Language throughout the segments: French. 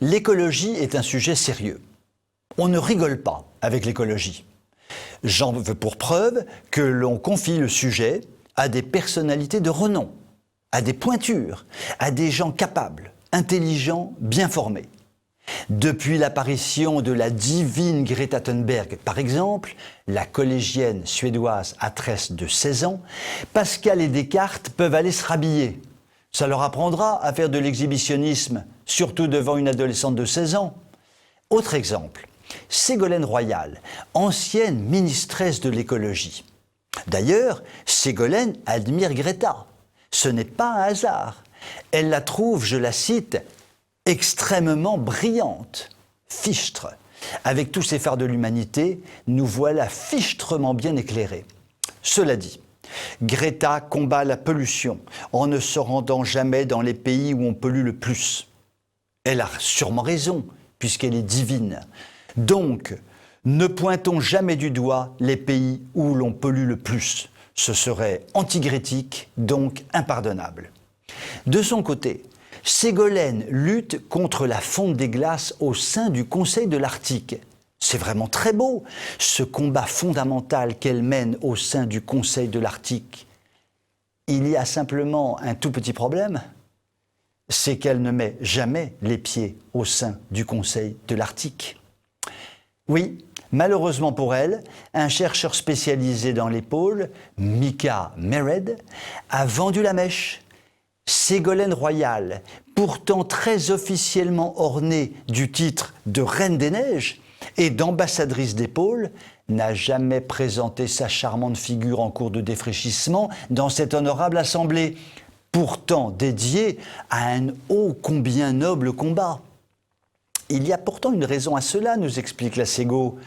L'écologie est un sujet sérieux. On ne rigole pas avec l'écologie. J'en veux pour preuve que l'on confie le sujet à des personnalités de renom, à des pointures, à des gens capables, intelligents, bien formés. Depuis l'apparition de la divine Greta Thunberg, par exemple, la collégienne suédoise à tresse de 16 ans, Pascal et Descartes peuvent aller se rhabiller. Ça leur apprendra à faire de l'exhibitionnisme, surtout devant une adolescente de 16 ans. Autre exemple, Ségolène Royal, ancienne ministresse de l'écologie. D'ailleurs, Ségolène admire Greta. Ce n'est pas un hasard. Elle la trouve, je la cite, extrêmement brillante, fichtre. Avec tous ces phares de l'humanité, nous voilà fichtrement bien éclairés. Cela dit, Greta combat la pollution en ne se rendant jamais dans les pays où on pollue le plus. Elle a sûrement raison, puisqu'elle est divine. Donc, ne pointons jamais du doigt les pays où l'on pollue le plus. Ce serait antigrétique, donc impardonnable. De son côté, Ségolène lutte contre la fonte des glaces au sein du Conseil de l'Arctique. C'est vraiment très beau, ce combat fondamental qu'elle mène au sein du Conseil de l'Arctique. Il y a simplement un tout petit problème, c'est qu'elle ne met jamais les pieds au sein du Conseil de l'Arctique. Oui, malheureusement pour elle, un chercheur spécialisé dans les pôles, Mika Mered, a vendu la mèche. Ségolène Royal, pourtant très officiellement ornée du titre de Reine des Neiges et d'ambassadrice des pôles, n'a jamais présenté sa charmante figure en cours de défraîchissement dans cette honorable assemblée, pourtant dédiée à un ô combien noble combat. Il y a pourtant une raison à cela, nous explique la Ségo,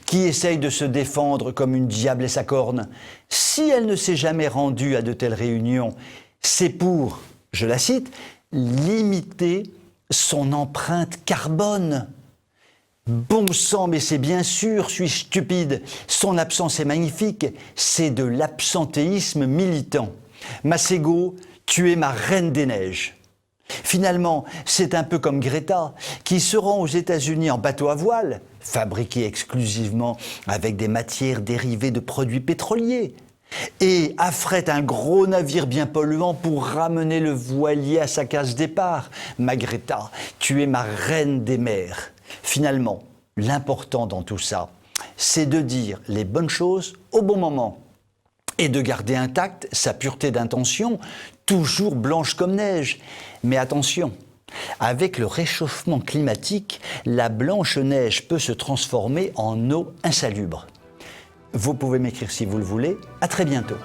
qui essaye de se défendre comme une diable et sa corne. Si elle ne s'est jamais rendue à de telles réunions, c'est pour, je la cite, limiter son empreinte carbone. Bon sang, mais c'est bien sûr, suis-je stupide. Son absence est magnifique, c'est de l'absentéisme militant. Ma Ségo, tu es ma reine des neiges. Finalement, c'est un peu comme Greta, qui se rend aux États-Unis en bateau à voile, fabriqué exclusivement avec des matières dérivées de produits pétroliers, et affrète un gros navire bien polluant pour ramener le voilier à sa case départ. Ma Greta, tu es ma reine des mers. Finalement, l'important dans tout ça, c'est de dire les bonnes choses au bon moment et de garder intacte sa pureté d'intention, toujours blanche comme neige. Mais attention, avec le réchauffement climatique, la blanche neige peut se transformer en eau insalubre. Vous pouvez m'écrire si vous le voulez. À très bientôt.